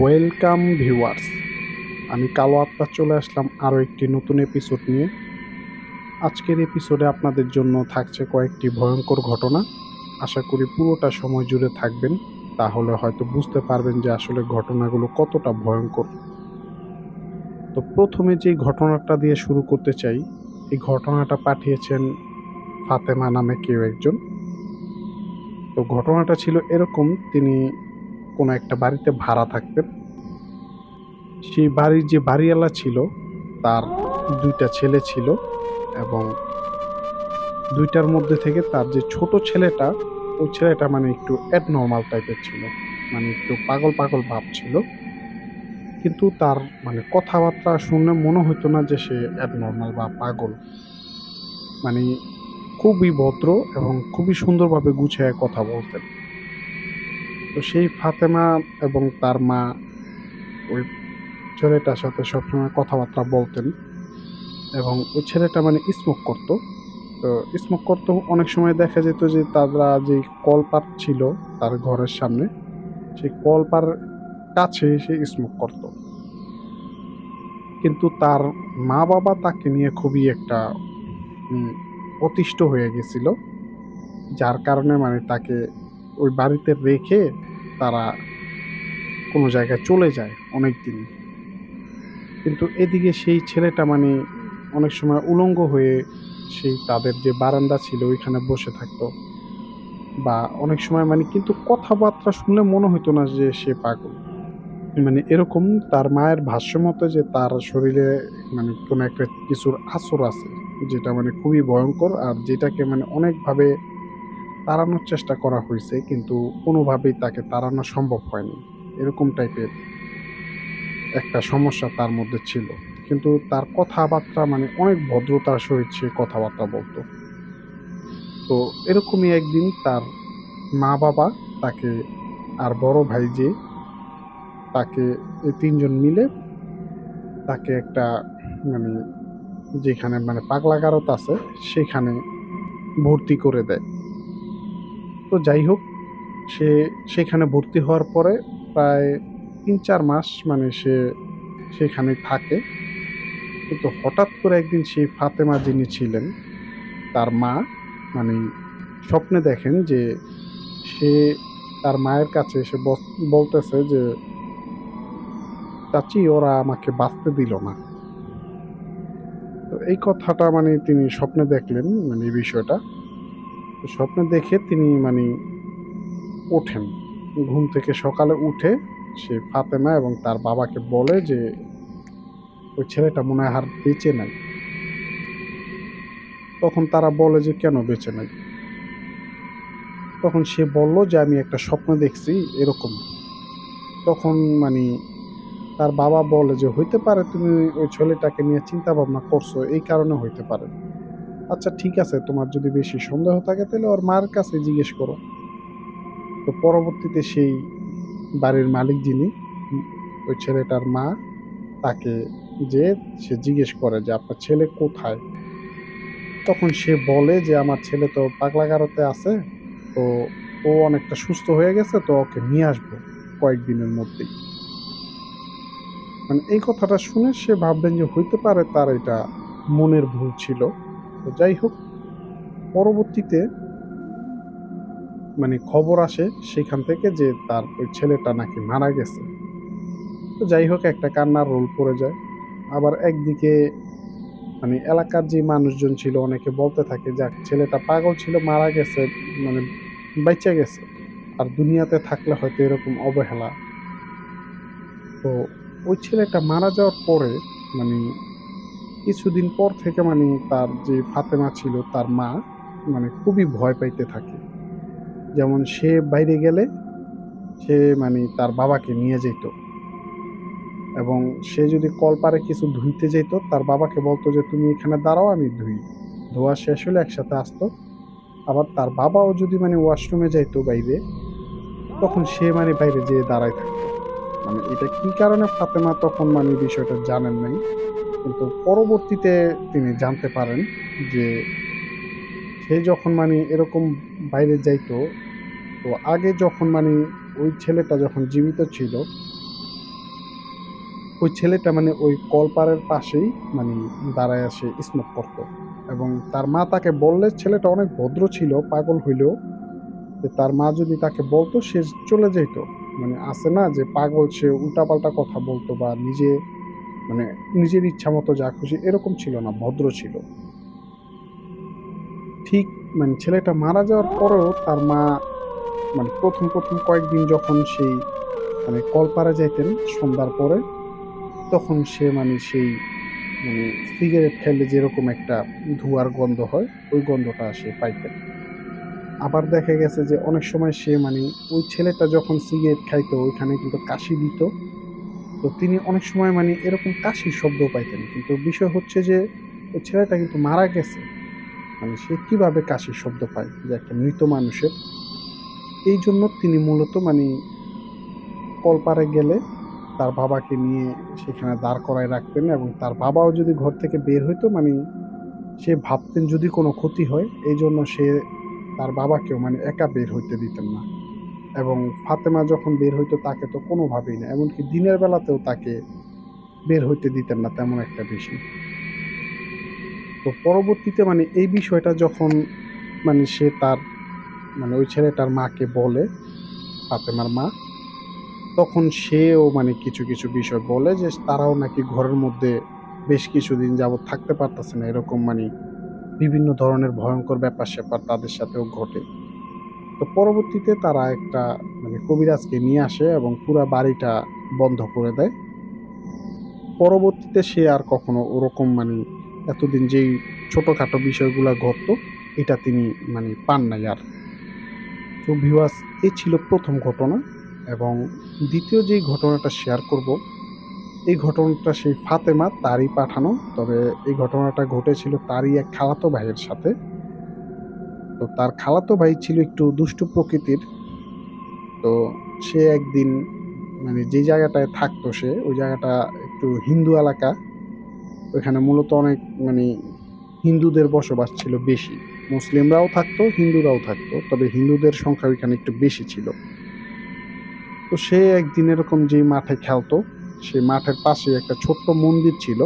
Welcome viewers, আমি কালো আত্মা চলে আসলাম আরও একটি নতুন এপিসোড নিয়ে। আজকের এপিসোডে আপনাদের জন্য থাকছে কয়েকটি ভয়ঙ্কর ঘটনা। আশা করি পুরোটা সময় জুড়ে থাকবেন, তাহলে হয়তো বুঝতে পারবেন যে আসলে ঘটনাগুলো কতটা ভয়ঙ্কর। তো প্রথমে যে ঘটনাটা দিয়ে শুরু করতে চাই, এই ঘটনাটা পাঠিয়েছেন ফাতেমা নামে কেউ একজন। তো ঘটনাটা ছিল এরকম, তিনি কোনো একটা বাড়িতে ভাড়া থাকতেন। সেই বাড়ির যে বাড়িওয়ালা ছিল তার দুইটা ছেলে ছিল, এবং দুইটার মধ্যে থেকে তার যে ছোট ছেলেটা, ওই ছেলেটা মানে একটু অ্যাবনর্মাল টাইপের ছিল, মানে একটু পাগল পাগল ভাব ছিল। কিন্তু তার মানে কথাবার্তা শুনে মনে হতো না যে সে অ্যাবনর্মাল বা পাগল। মানে খুবই ভদ্র এবং খুবই সুন্দরভাবে গুছিয়ে কথা বলতেন। তো সেই ফাতেমা এবং তার মা ওই ছেলেটার সাথে সবসময় কথাবার্তা বলতেন, এবং ওই ছেলেটা মানে স্মোক করতো। তো স্মোক করতো, অনেক সময় দেখা যেত যে তারা যে কলপাত ছিল তার ঘরের সামনে, সেই কলপার কাছে সে স্মোক করত। কিন্তু তার মা বাবা তাকে নিয়ে খুবই একটা অতিষ্ঠ হয়ে গেছিল, যার কারণে মানে তাকে ওই বাড়িতে রেখে তারা কোনো জায়গায় চলে যায় অনেক দিন। কিন্তু এদিকে সেই ছেলেটা মানে অনেক সময় উলঙ্গ হয়ে সেই তাদের যে বারান্দা ছিল ওইখানে বসে থাকতো, বা অনেক সময় মানে কিন্তু কথাবার্তা শুনলে মনে হতো না যে সে পাগল। মানে এরকম তার মায়ের ভাষ্য মতে যে তার শরীরে মানে কোনো একটা কিছুর আসর আছে, যেটা মানে খুবই ভয়ঙ্কর, আর যেটাকে মানে অনেকভাবে তাড়ানোর চেষ্টা করা হয়েছে, কিন্তু কোনোভাবেই তাকে তাড়ানো সম্ভব হয়নি। এরকম টাইপের একটা সমস্যা তার মধ্যে ছিল। কিন্তু তার কথাবার্তা মানে অনেক ভদ্রতার সহিত সে কথাবার্তা বলতো। তো এরকমই একদিন তার মা বাবা তাকে, আর বড় ভাই যে, তাকে এই তিনজন মিলে তাকে একটা মানে যেখানে মানে পাগলাগারদ আছে সেখানে ভর্তি করে দেয়। তো যাই হোক, সে সেখানে ভর্তি হওয়ার পরে প্রায় ৩-৪ মাস মানে সে সেখানে থাকে। কিন্তু হঠাৎ করে একদিন সেই ফাতেমা যিনি ছিলেন তার মা মানে স্বপ্নে দেখেন যে সে তার মায়ের কাছে এসে বলতেছে যে, চাচি ওরা আমাকে বাঁচতে দিল না। তো এই কথাটা মানে তিনি স্বপ্নে দেখলেন, মানে এই বিষয়টা। তো স্বপ্নে দেখে তিনি মানে ওঠেন, ঘুম থেকে সকালে উঠে সে ফাতেমা এবং তার বাবাকে বলে যে ওই ছেলেটা মনে হয় আর বেঁচে নাই। তখন তারা বলে যে কেন বেঁচে নাই? তখন সে বলল যে আমি একটা স্বপ্ন দেখছি এরকম। তখন মানে তার বাবা বলে যে হইতে পারে তুমি ওই ছেলেটাকে নিয়ে চিন্তা ভাবনা করছো, এই কারণে হইতে পারে। আচ্ছা ঠিক আছে, তোমার যদি বেশি সন্দেহ থাকে তাহলে ওর মার কাছে জিজ্ঞেস করো। তো পরবর্তীতে সেই বাড়ির মালিক যিনি, উম, ওই ছেলেটার মা, তাকে যে সে জিজ্ঞেস করে যে আপনার ছেলে কোথায়। তখন সে বলে যে আমার ছেলে তো পাগলাগারদে আছে, তো ও অনেকটা সুস্থ হয়ে গেছে, তো ওকে নিয়ে আসবো কয়েকদিনের মধ্যেই। মানে এই কথাটা শুনে সে ভাবলেন যে হইতে পারে তার এটা মনের ভুল ছিল। তো যাই হোক, পরবর্তীতে মানে খবর আসে সেখান থেকে যে তার ওই ছেলেটা নাকি মারা গেছে। তো যাই হোক, একটা কান্নার রোল পড়ে যায়। আবার একদিকে মানে এলাকার যে মানুষজন ছিল অনেকে বলতে থাকে যাক ছেলেটা পাগল ছিল, মারা গেছে, মানে বাইচা গেছে, আর দুনিয়াতে থাকলে হয়তো এরকম অবহেলা। তো ওই ছেলেটা মারা যাওয়ার পরে মানে কিছুদিন পর থেকে মানে তার যে ফাতেমা ছিল তার মা মানে খুবই ভয় পাইতে থাকে। যেমন সে বাইরে গেলে সে মানে তার বাবাকে নিয়ে যেত, এবং সে যদি কলপারে কিছু ধুইতে যেত তার বাবাকে বলতো যে তুমি এখানে দাঁড়াও আমি ধুই। ধোয়া শেষ হলে একসাথে আসতো। আবার তার বাবাও যদি মানে ওয়াশরুমে যাইতো বাইরে, তখন সে মানে বাইরে যেয়ে দাঁড়ায় থাকতো। মানে এটা কি কারণে ফাতেমা তখন মানে বিষয়টা জানেন নাই। কিন্তু পরবর্তীতে তিনি জানতে পারেন যে সে যখন মানে এরকম বাইরে যাইতো, তো আগে যখন মানে ওই ছেলেটা যখন জীবিত ছিল, ওই ছেলেটা মানে ওই কলপারের পাশেই মানে দাঁড়ায় সে স্মোক করত। এবং তার মা তাকে বললে, ছেলেটা অনেক ভদ্র ছিল, পাগল হইলেও, যে তার মা যদি তাকে বলতো সে চলে যেত। মানে আছে না যে পাগল, সে উল্টাপাল্টা কথা বলতো বা মানে নিজের ইচ্ছা মতো যা খুশি, এরকম ছিল না, ভদ্র ছিল। ঠিক মানে ছেলেটা মারা যাওয়ার পরেও তার মা মানে প্রথম প্রথম কয়েকদিন যখন সেই মানে কলপারে যাইতেন সন্ধ্যার পরে, তখন সে মানে সেই মানে সিগারেট খেলে যেরকম একটা ধোঁয়ার গন্ধ হয়, ওই গন্ধটা সে পাইতেন। আবার দেখা গেছে যে অনেক সময় সে মানে ওই ছেলেটা যখন সিগারেট খাইতো ওইখানে কিন্তু কাশি দিত। তো তিনি অনেক সময় মানে এরকম কাশির শব্দ পাইতেন, কিন্তু বিষয় হচ্ছে যে ওই ছেলেটা কিন্তু মারা গেছে। মানে সে কিভাবে কাশির শব্দ পায় যে একটা মৃত মানুষের? এই জন্য তিনি মূলত মানে কলপারে গেলে তার বাবাকে নিয়ে সেখানে দাঁড় করায় রাখতেন, এবং তার বাবাও যদি ঘর থেকে বের হইতো মানে সে ভাবতেন যদি কোনো ক্ষতি হয়, এই জন্য সে তার বাবাকেও মানে একা বের হইতে দিতেন না। এবং ফাতেমা যখন বের হইতো তাকে তো কোনোভাবেই না, এমনকি দিনের বেলাতেও তাকে বের হইতে দিতেন না তেমন একটা বেশি। তো পরবর্তীতে মানে এই বিষয়টা যখন মানে সে তার মানে ওই ছেলেটার মাকে বলে, ফাতেমার মা, তখন সেও মানে কিছু কিছু বিষয় বলে যে তারাও নাকি ঘরের মধ্যে বেশ কিছুদিন যাবৎ থাকতে পারতেছে না, এরকম মানে বিভিন্ন ধরনের ভয়ঙ্কর ব্যাপার স্যাপার তাদের সাথেও ঘটে। তো পরবর্তীতে তারা একটা মানে কবিরাজকে নিয়ে আসে এবং পুরা বাড়িটা বন্ধ করে দেয়। পরবর্তীতে সে আর কখনো ওরকম মানে এতদিন যেই ছোটখাটো বিষয়গুলা ঘটতো, এটা তিনি মানে পান নাই আর। তো ভিউয়ার্স, এই ছিল প্রথম ঘটনা। এবং দ্বিতীয় যেই ঘটনাটা শেয়ার করব, এই ঘটনাটা সেই ফাতেমা তারই পাঠানো। তবে এই ঘটনাটা ঘটেছিল তারই এক খালাতো ভাইয়ের সাথে। তো তার খালাতো ভাই ছিল একটু দুষ্টু প্রকৃতির। তো সে একদিন মানে যে জায়গাটায় থাকতো সে, ওই জায়গাটা একটু হিন্দু এলাকা। ওইখানে মূলত অনেক মানে হিন্দুদের বসবাস ছিল বেশি। মুসলিমরাও থাকতো, হিন্দুরাও থাকতো, তবে হিন্দুদের সংখ্যা ওইখানে একটু বেশি ছিল। তো সে একদিন এরকম যে মাঠে খেলতো, সেই মাঠের পাশে একটা ছোট্ট মন্দির ছিল,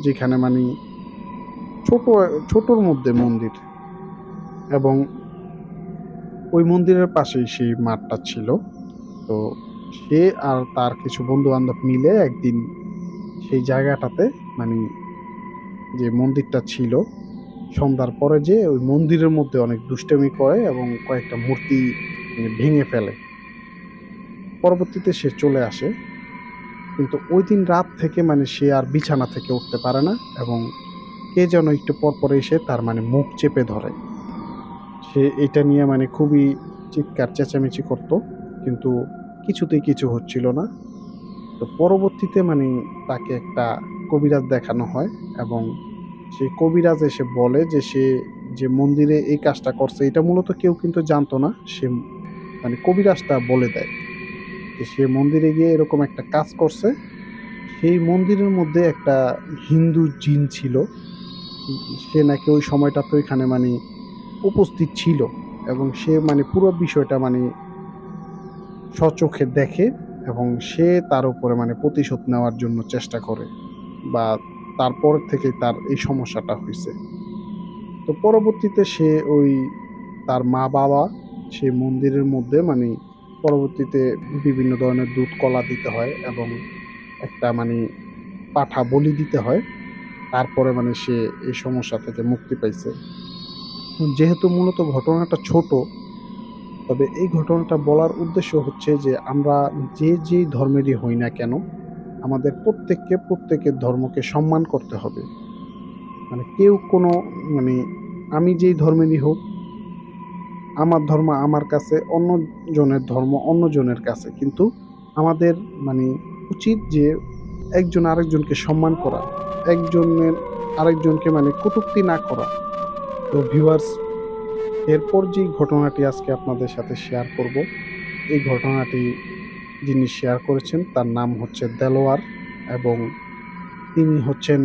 যেখানে মানে ছোট ছোটর মধ্যে মন্দির। এবং ওই মন্দিরের পাশেই সেই মাঠটা ছিল। তো সে আর তার কিছু বন্ধু বান্ধব মিলে একদিন সেই জায়গাটাতে মানে যে মন্দিরটা ছিল, সন্ধ্যার পরে যে ওই মন্দিরের মধ্যে অনেক দুষ্টামি করে এবং কয়েকটা মূর্তি মানে ভেঙে ফেলে। পরবর্তীতে সে চলে আসে, কিন্তু ওই দিন রাত থেকে মানে সে আর বিছানা থেকে উঠতে পারে না। এবং কে যেন একটু পর পরে এসে তার মানে মুখ চেপে ধরে। সে এটা নিয়ে মানে খুবই চিৎকার চেঁচামেচি করতো, কিন্তু কিছুতেই কিছু হচ্ছিল না। তো পরবর্তীতে মানে তাকে একটা কবিরাজ দেখানো হয়, এবং সেই কবিরাজ এসে বলে যে সে যে মন্দিরে এই কাজটা করছে, এটা মূলত কেউ কিন্তু জানতো না। সে মানে কবিরাজটা বলে দেয় যে সে মন্দিরে গিয়ে এরকম একটা কাজ করছে। সেই মন্দিরের মধ্যে একটা হিন্দু জিন ছিল। সে নাকি ওই সময়টাতে ওইখানে মানে উপস্থিত ছিল, এবং সে মানে পুরো বিষয়টা মানে স্বচক্ষে দেখে, এবং সে তার উপরে মানে প্রতিশোধ নেওয়ার জন্য চেষ্টা করে, বা তারপর থেকে তার এই সমস্যাটা হইছে। তো পরবর্তীতে সে ওই তার মা-বাবা সেই মন্দিরের মধ্যে মানে পরবর্তীতে বিভিন্ন ধরনের দুধ কলা দিতে হয়, এবং একটা মানে পাঠা বলি দিতে হয়। তারপরে মানে সে এই সমস্যা থেকে মুক্তি পাইছে। যেহেতু মূলত ঘটনাটা ছোট, তবে এই ঘটনাটা বলার উদ্দেশ্য হচ্ছে যে আমরা যে যেই ধর্মেরই হই না কেন, আমাদের প্রত্যেককে প্রত্যেকের ধর্মকে সম্মান করতে হবে। মানে কেউ কোনো মানে আমি যেই ধর্মেরই হোক, আমার ধর্ম আমার কাছে, অন্য জনের ধর্ম অন্য জনের কাছে, কিন্তু আমাদের মানে উচিত যে একজন আরেকজনকে সম্মান করা, একজনের আরেকজনকে মানে কটূক্তি না করা। তো ভিউয়ার্স, এরপর যেই ঘটনাটি আজকে আপনাদের সাথে শেয়ার করব, এই ঘটনাটি যিনি শেয়ার করেছেন তার নাম হচ্ছে দেলোয়ার, এবং তিনি হচ্ছেন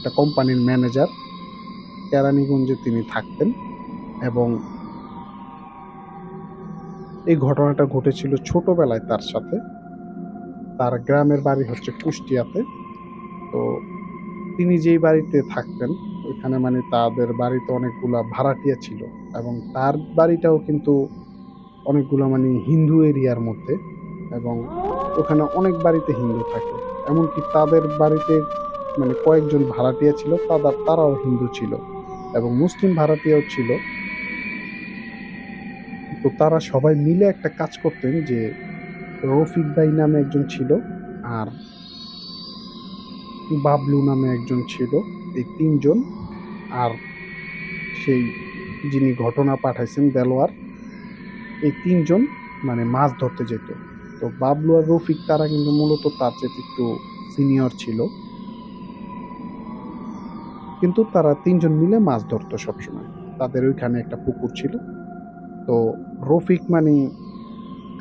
একটা কোম্পানির ম্যানেজার, কেরানীগঞ্জে তিনি থাকতেন। এবং এই ঘটনাটা ঘটেছিল ছোটবেলায় তার সাথে। তার গ্রামের বাড়ি হচ্ছে কুষ্টিয়াতে। তো তিনি যেই বাড়িতে থাকতেন ওইখানে মানে তাদের বাড়িতে অনেকগুলা ভাড়াটিয়া ছিল, এবং তার বাড়িটাও কিন্তু অনেকগুলো মানে হিন্দু এরিয়ার মধ্যে, এবং ওখানে অনেক বাড়িতে হিন্দু থাকে। এমনকি তাদের বাড়িতে মানে কয়েকজন ভাড়াটিয়া ছিল, তারাও হিন্দু ছিল এবং মুসলিম ভাড়াটিয়াও ছিল। তো তারা সবাই মিলে একটা কাজ করতেন যে রফিক ভাই নামে একজন ছিল, আর বাবলু নামে একজন ছিল, এই তিনজন। আর সেই যিনি ঘটনা পাঠাইছেন দেলোয়ার, এই তিনজন মানে মাছ ধরতে যেত। তো বাবলু আর রফিক তারা কিন্তু মূলত তার চেয়ে একটু সিনিয়র ছিল, কিন্তু তারা তিনজন মিলে মাছ ধরতো সবসময়। তাদের ওইখানে একটা পুকুর ছিল। তো রফিক মানে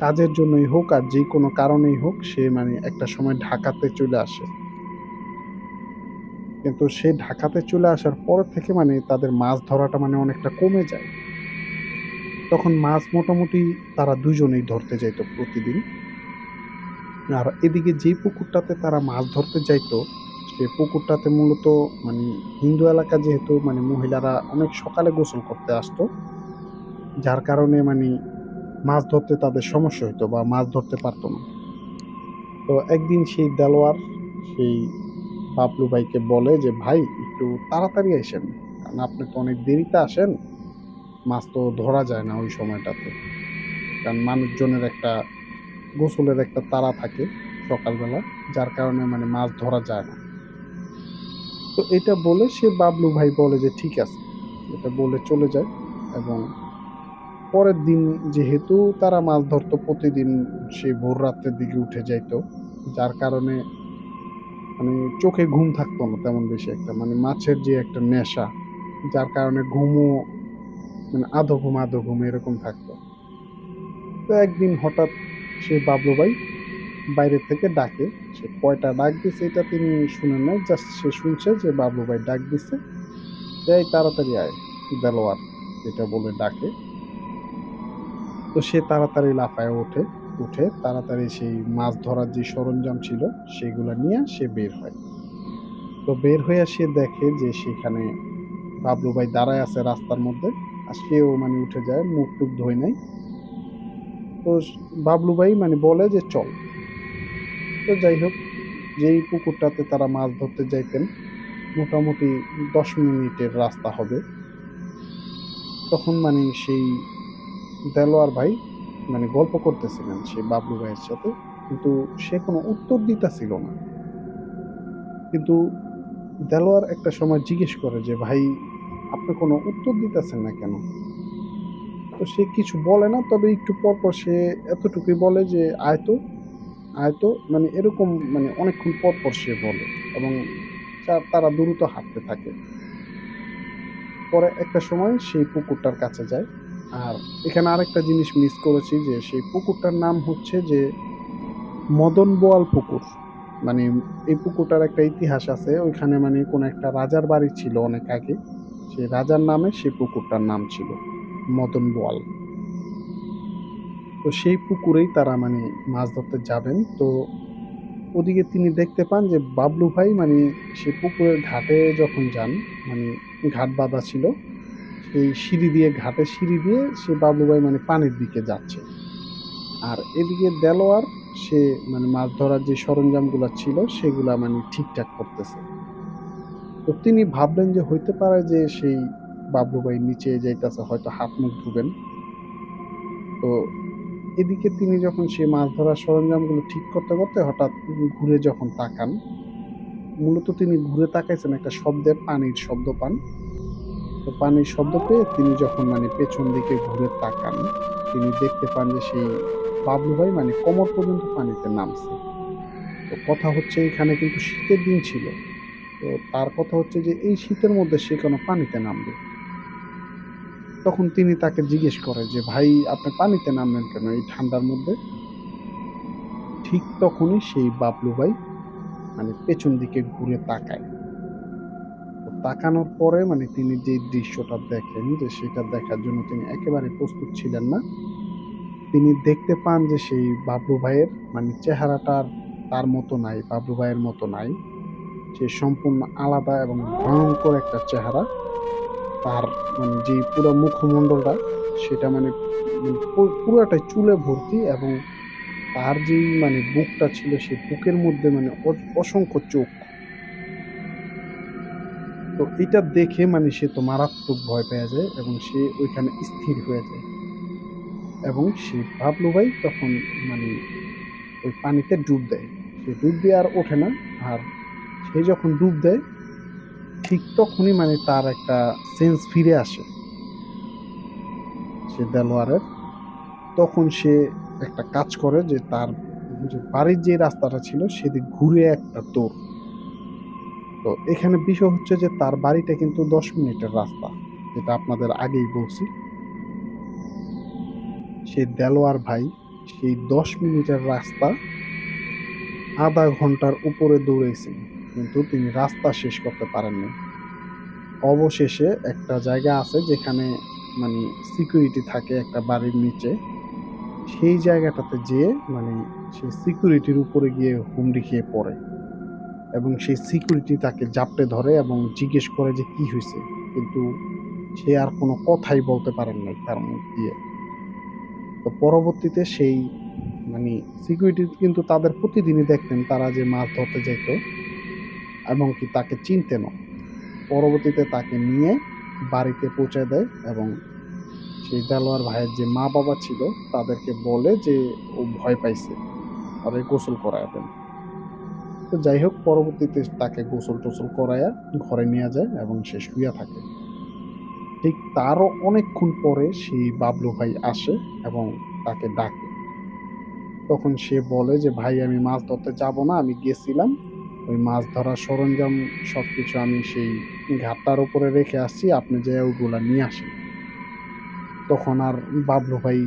কাজের জন্যই হোক আর যে কোনো কারণেই হোক সে মানে একটা সময় ঢাকাতে চলে আসে। কিন্তু সে ঢাকাতে চলে আসার পর থেকে মানে তাদের মাছ ধরাটা মানে অনেকটা কমে যায়। তখন মাছ মোটামুটি তারা দুজনেই ধরতে যাইতো প্রতিদিন। আর এদিকে যেই পুকুরটাতে তারা মাছ ধরতে যাইতো সে পুকুরটাতে মূলত মানে হিন্দু এলাকা, যেহেতু মানে মহিলারা অনেক সকালে গোসল করতে আসতো, যার কারণে মানে মাছ ধরতে তাদের সমস্যা হতো বা মাছ ধরতে পারতো না। তো একদিন সেই দেলোয়ার সেই বাবলু ভাইকে বলে যে ভাই একটু তাড়াতাড়ি আসেন, কারণ আপনি তো অনেক দেরিতে আসেন, মাছ তো ধরা যায় না ওই সময়টাতে, কারণ মানুষজনের একটা গোসলের একটা তাড়া থাকে সকালবেলা, যার কারণে মানে মাছ ধরা যায় না। তো এটা বলে সে বাবলু ভাই বলে যে ঠিক আছে, এটা বলে চলে যায়। এবং পরের দিন যেহেতু তারা মাছ ধরতো প্রতিদিন, সেই ভোর রাত্রের দিকে উঠে যাইতো, যার কারণে মানে চোখে ঘুম থাকতো না তেমন বেশি একটা, মানে মাছের যে একটা নেশা, যার কারণে ঘুমও মানে আধো ঘুম এরকম থাকতো। তো একদিন হঠাৎ সে বাবলু ভাই বাইরে থেকে ডাকে। সে কয়টা ডাক দিছে এটা তিনি শুনেন নাই, জাস্ট সে শুনছে যে বাবলু ভাই ডাক দিছে, এই তাড়াতাড়ি আয় দেলোয়ার, এটা বলে ডাকে। তো সে তাড়াতাড়ি লাফায় ওঠে, উঠে তাড়াতাড়ি সেই মাছ ধরার যে সরঞ্জাম ছিল সেগুলা নিয়ে সে বের হয়। তো বের হয়ে সে দেখে যে সেখানে বাবলু ভাই দাঁড়ায় আছে রাস্তার মধ্যে, আর সেও মানে উঠে যায়, মুখ টুক ধোয় নাই। তো বাবলু ভাই মানে বলে যে চল। তো যাই হোক, যেই পুকুরটাতে তারা মাছ ধরতে যাইতেন মোটামুটি 10 মিনিটের রাস্তা হবে, তখন মানে সেই দেলোয়ার ভাই মানে গল্প করতেছিলেন সেই বাবলু ভাইয়ের সাথে, কিন্তু সে কোনো উত্তর দিতেছিল না। কিন্তু দেলোয়ার একটা সময় জিজ্ঞেস করে যে ভাই আপনি কোনো উত্তর দিতেছেন না কেন? তো সে কিছু বলে না, তবে একটু পর পর সে এতটুকুই বলে যে আয় তো, আয় তো, মানে এরকম মানে অনেকক্ষণ পর পর সে বলে। এবং তারা দ্রুত হাঁটতে থাকে। পরে একটা সময় সেই পুকুরটার কাছে যায়। আর এখানে আরেকটা জিনিস মিস করেছি, যে সেই পুকুরটার নাম হচ্ছে যে মদন বোয়াল পুকুর। মানে এই পুকুরটার একটা ইতিহাস আছে, ওইখানে মানে কোন একটা রাজার বাড়ি ছিল অনেক আগে, সেই রাজার নামে সেই পুকুরটার নাম ছিল মদন বোয়াল। তো সেই পুকুরেই তারা মানে মাছ ধরতে যাবেন। তো ওদিকে তিনি দেখতে পান যে বাবলু ভাই মানে সে পুকুরের ঘাটে যখন যান, মানে ঘাট বাঁধা ছিল, সেই সিঁড়ি দিয়ে, ঘাটের সিঁড়ি দিয়ে সে বাবলু ভাই মানে পানির দিকে যাচ্ছে। আর এদিকে দেলোয়ার সে মানে মাছ ধরার যে সরঞ্জামগুলা ছিল সেগুলা মানে ঠিকঠাক করতেছে। তো তিনি ভাবলেন যে হইতে পারে যে সেই বাবলু ভাই নিচে যাইতেছে, হয়তো হাত মুখ ধুবেন। তো এদিকে তিনি যখন সে মাছ ধরার সরঞ্জামগুলো ঠিক করতে করতে হঠাৎ ঘুরে যখন তাকান, মূলত তিনি ঘুরে তাকাইছেন একটা শব্দে, পানির শব্দ পান। তো পানির শব্দ পেয়ে তিনি যখন মানে পেছন দিকে ঘুরে তাকান, তিনি দেখতে পান যে সেই বাবলু ভাই মানে কোমর পর্যন্ত পানিতে নামছে। তো কথা হচ্ছে এখানে কিন্তু শীতের দিন ছিল। তো তার কথা হচ্ছে যে এই শীতের মধ্যে সে কেন পানিতে নামবে? তখন তিনি তাকে জিজ্ঞেস করে যে ভাই আপনি পানিতে নামলেন কেন এই ঠান্ডার মধ্যে? ঠিক তখনই সেই বাবলু ভাই মানে পেছন দিকে ঘুরে তাকায়। তাকানোর পরে মানে তিনি যে দৃশ্যটা দেখেন যে সেটা দেখার জন্য তিনি একেবারে প্রস্তুত ছিলেন না। তিনি দেখতে পান যে সেই বাবলু ভাইয়ের মানে চেহারাটা আর তার মতো নাই, বাবলু ভাইয়ের মতো নাই। সে সম্পূর্ণ আলাদা এবং ভয়ংকর একটা চেহারা। তার মানে যে পুরো মুখমণ্ডলটা সেটা মানে পুরাটাই চুলে ভর্তি এবং তার যেই মানে বুকটা ছিল সেই বুকের মধ্যে মানে অসংখ্য চোখ। তো এটা দেখে মানে সে তো মারাত্মক ভয় পেয়ে যায় এবং সে ওইখানে স্থির হয়ে যায় এবং সে বাবলু ভাই তখন মানে ওই পানিতে ডুব দেয়। সে ডুব দিয়ে আর ওঠে না। আর সে যখন ডুব দেয় ঠিক তখনই মানে তার একটা সেন্স ফিরে আসে সে দেলোয়ারের। তখন সে একটা কাজ করে যে তার যে বাড়ির যে রাস্তাটা ছিল সেদিক ঘুরে একটা দৌড়। তো এখানে বিষয় হচ্ছে যে তার বাড়িটা কিন্তু 10 মিনিটের রাস্তা, যেটা আপনাদের আগেই বলছি। সেই দেলোয়ার ভাই সেই 10 মিনিটের রাস্তা আধা ঘন্টার উপরে দৌড়েছেন, কিন্তু তিনি রাস্তা শেষ করতে পারেননি। অবশেষে একটা জায়গা আছে যেখানে মানে সিকিউরিটি থাকে একটা বাড়ির নিচে, সেই জায়গাটাতে যেয়ে মানে সেই সিকিউরিটির উপরে গিয়ে হুমড়ি খেয়ে পড়ে এবং সেই সিকিউরিটি তাকে জাপটে ধরে এবং জিজ্ঞেস করে যে কি হয়েছে, কিন্তু সে আর কোনো কথাই বলতে পারেন নাই তার মুখ দিয়ে। তো পরবর্তীতে সেই মানে সিকিউরিটি কিন্তু তাদের প্রতিদিনই দেখতেন তারা যে মাছ ধরতে যেত এবং কি তাকে চিনতেনও। পরবর্তীতে তাকে নিয়ে বাড়িতে পৌঁছে দেয় এবং সেই দেলোয়ার ভাইয়ের যে মা বাবা ছিল তাদেরকে বলে যে ও ভয় পাইছে, তাদের গোসল করায় দেন। তো যাই হোক পরবর্তীতে তাকে গোসল টোসল করায়া ঘরে নিয়ে যায় এবং সে শুয়ে থাকে। ঠিক তারও অনেকক্ষণ পরে সেই বাবলু ভাই আসে এবং তাকে ডাকে। তখন সে বলে যে ভাই আমি মাছ ধরতে যাব না, আমি গেছিলাম ওই মাছ ধরার সরঞ্জাম সবকিছু আমি সেই ঘাটটার উপরে রেখে আসছি, আপনি যে ওগুলা নিয়ে আসেন। তখন আর বাবলু ভাই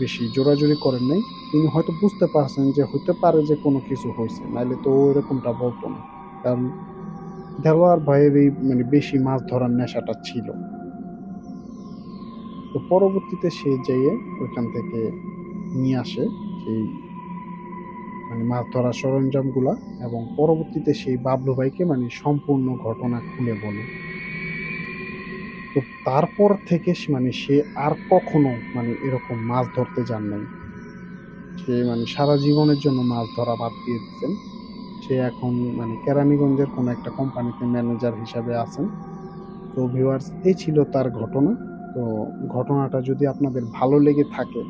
বেশি জোরাজুরি করেন নাই। তিনি হয়তো বুঝতে পারছেন যে হইতে পারে যে কোনো কিছু হয়েছে, নাইলে তো ও এরকমটা বলতো না। কারণ দেলোয়ার ভাইয়ের এই মানে বেশি মাছ ধরার নেশাটা ছিল। তো পরবর্তীতে সে যেয়ে ওইখান থেকে নিয়ে আসে সেই মানে মাছ ধরার সরঞ্জামগুলা এবং পরবর্তীতে সেই বাবলু ভাইকে মানে সম্পূর্ণ ঘটনা খুলে বলে। তো তারপর থেকে মানে সে আর কখনো মানে এরকম মাছ ধরতে যান নাই। সে মানে সারা জীবনের জন্য মাছ ধরা বাদ দিয়ে দিয়েছেন। সে এখন মানে কেরানীগঞ্জের কোনো একটা কোম্পানিতে ম্যানেজার হিসাবে আছেন। তো ভিউয়ার্স এই ছিল তার ঘটনা। তো ঘটনাটা যদি আপনাদের ভালো লেগে থাকে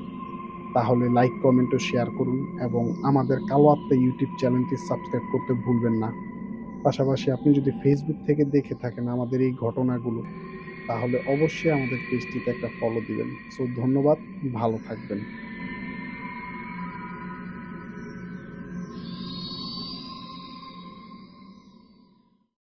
তাহলে লাইক, কমেন্ট ও শেয়ার করুন এবং আমাদের কালো আত্মা ইউটিউব চ্যানেলটি সাবস্ক্রাইব করতে ভুলবেন না। পাশাপাশি আপনি যদি ফেসবুক থেকে দেখে থাকেন আমাদের এই ঘটনাগুলো তাহলে অবশ্যই আমাদের পেজটিতে একটা ফলো দিবেন। সো ধন্যবাদ, ভালো থাকবেন।